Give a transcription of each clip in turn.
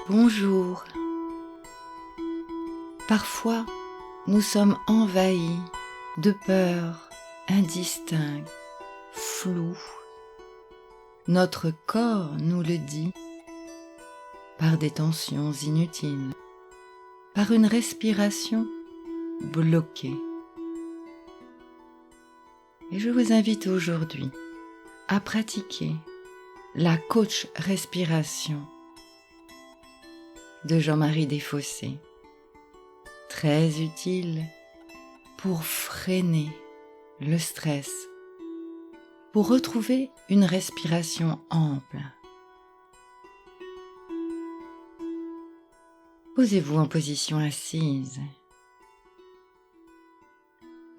Bonjour. Parfois, nous sommes envahis de peurs indistinctes, floues. Notre corps nous le dit, par des tensions inutiles, par une respiration bloquée. Et je vous invite aujourd'hui à pratiquer la coach respiration de Jean-Marie Desfossés, très utile pour freiner le stress, pour retrouver une respiration ample. Posez-vous en position assise.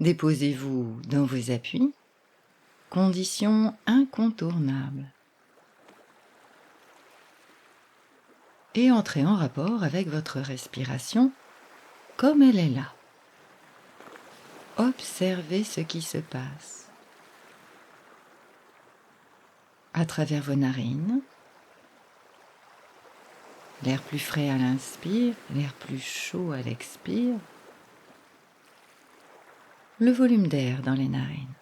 Déposez-vous dans vos appuis, condition incontournable. Et entrez en rapport avec votre respiration comme elle est là. Observez ce qui se passe. À travers vos narines, l'air plus frais à l'inspire, l'air plus chaud à l'expire, le volume d'air dans les narines.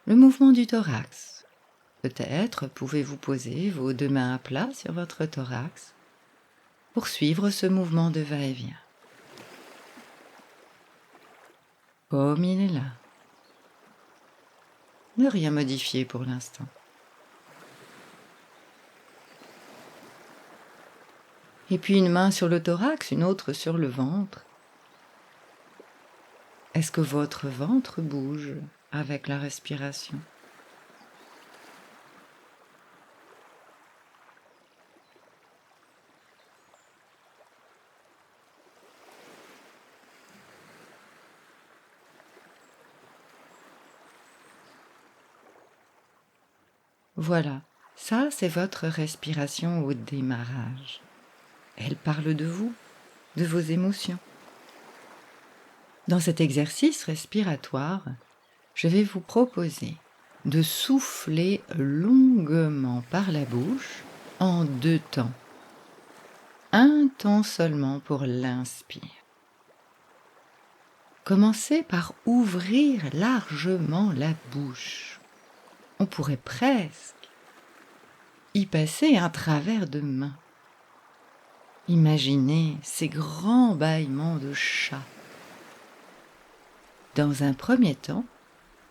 Le mouvement du thorax. Peut-être pouvez-vous poser vos deux mains à plat sur votre thorax pour suivre ce mouvement de va-et-vient. Comme il est là. Ne rien modifier pour l'instant. Et puis une main sur le thorax, une autre sur le ventre. Est-ce que votre ventre bouge avec la respiration ? Voilà, ça c'est votre respiration au démarrage. Elle parle de vous, de vos émotions. Dans cet exercice respiratoire, je vais vous proposer de souffler longuement par la bouche en 2 temps. 1 temps seulement pour l'inspire. Commencez par ouvrir largement la bouche. On pourrait presque y passer un travers de main. Imaginez ces grands bâillements de chat. Dans un premier temps,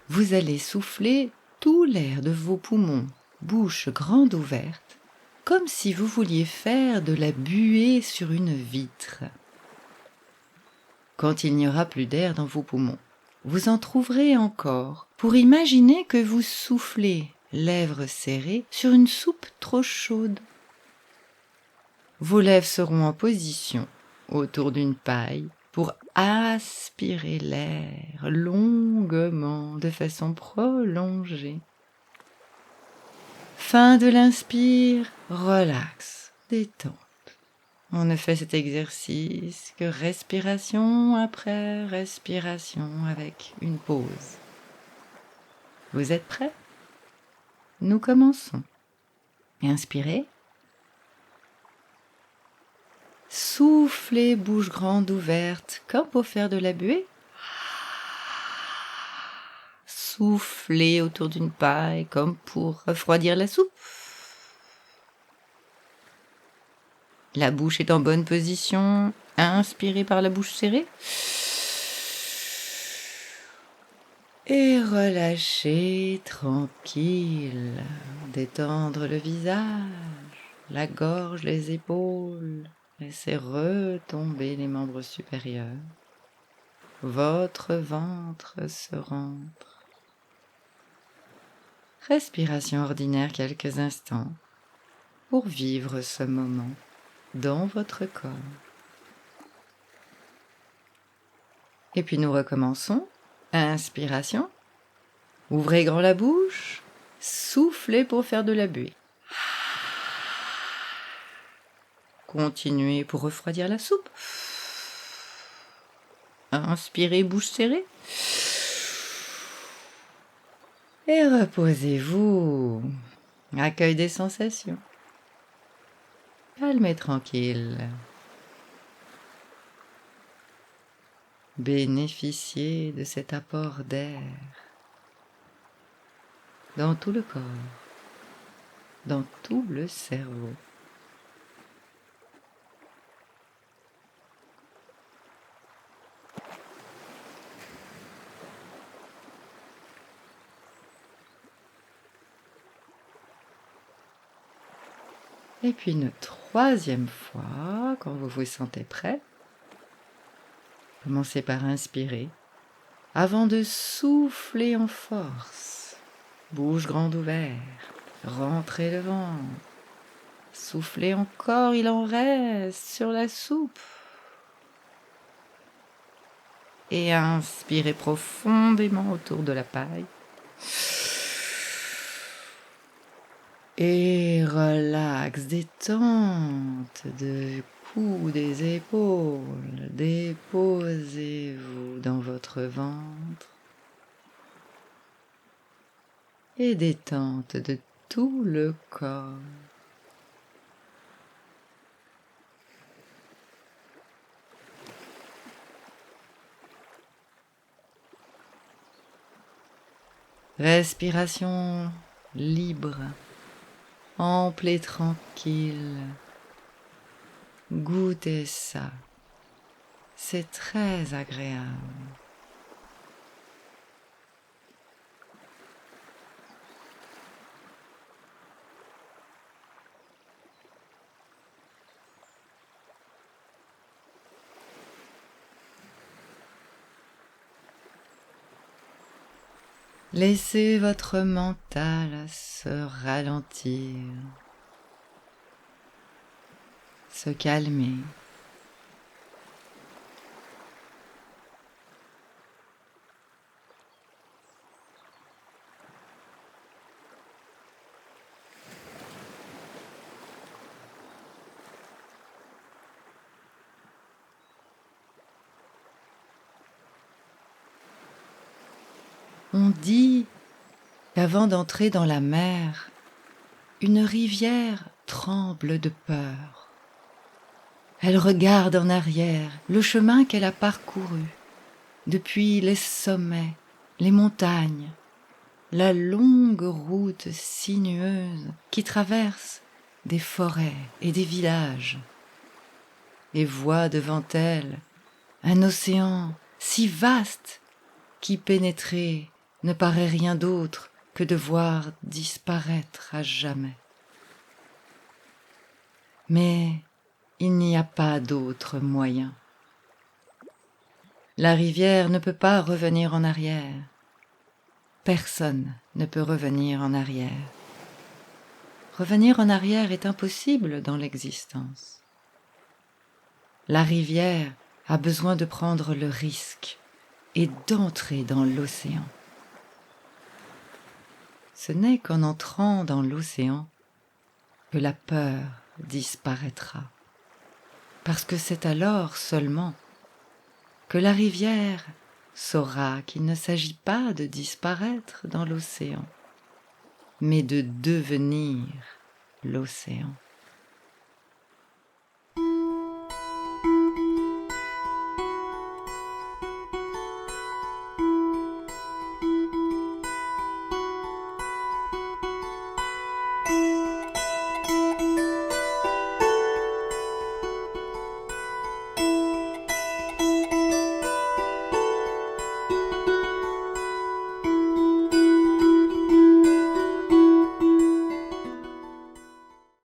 vous allez souffler tout l'air de vos poumons, bouche grande ouverte, comme si vous vouliez faire de la buée sur une vitre. Quand il n'y aura plus d'air dans vos poumons, vous en trouverez encore pour imaginer que vous soufflez, lèvres serrées, sur une soupe trop chaude. Vos lèvres seront en position autour d'une paille pour aspirer l'air longuement de façon prolongée. Fin de l'inspire, relax, détente. On ne fait cet exercice que respiration après respiration avec une pause. Vous êtes prêts ? Nous commençons. Inspirez. Soufflez, bouche grande ouverte, comme pour faire de la buée. Soufflez autour d'une paille, comme pour refroidir la soupe. La bouche est en bonne position. Inspirez par la bouche serrée. Et relâchez tranquille. Détendre le visage, la gorge, les épaules. Laissez retomber les membres supérieurs. Votre ventre se rentre. Respiration ordinaire quelques instants pour vivre ce moment dans votre corps. Et puis nous recommençons. Inspiration. Ouvrez grand la bouche. Soufflez pour faire de la buée. Continuez pour refroidir la soupe. Inspirez, bouche serrée. Et reposez-vous. Accueil des sensations. Calme et tranquille. Bénéficiez de cet apport d'air dans tout le corps, dans tout le cerveau. Et puis une troisième fois, quand vous vous sentez prêt, commencez par inspirer avant de souffler en force. Bouche grande ouverte, rentrez le ventre. Soufflez encore, il en reste sur la soupe. Et inspirez profondément autour de la paille. Et relax, détente du cou, des épaules. Déposez-vous dans votre ventre. Et détente de tout le corps. Respiration libre, ample et tranquille. Goûtez ça. C'est très agréable. Laissez votre mental se ralentir, se calmer. On dit qu'avant d'entrer dans la mer, une rivière tremble de peur. Elle regarde en arrière le chemin qu'elle a parcouru, depuis les sommets, les montagnes, la longue route sinueuse qui traverse des forêts et des villages, et voit devant elle un océan si vaste qui pénétrer ne paraît rien d'autre que de voir disparaître à jamais. Mais il n'y a pas d'autre moyen. La rivière ne peut pas revenir en arrière. Personne ne peut revenir en arrière. Revenir en arrière est impossible dans l'existence. La rivière a besoin de prendre le risque et d'entrer dans l'océan. Ce n'est qu'en entrant dans l'océan que la peur disparaîtra, parce que c'est alors seulement que la rivière saura qu'il ne s'agit pas de disparaître dans l'océan, mais de devenir l'océan.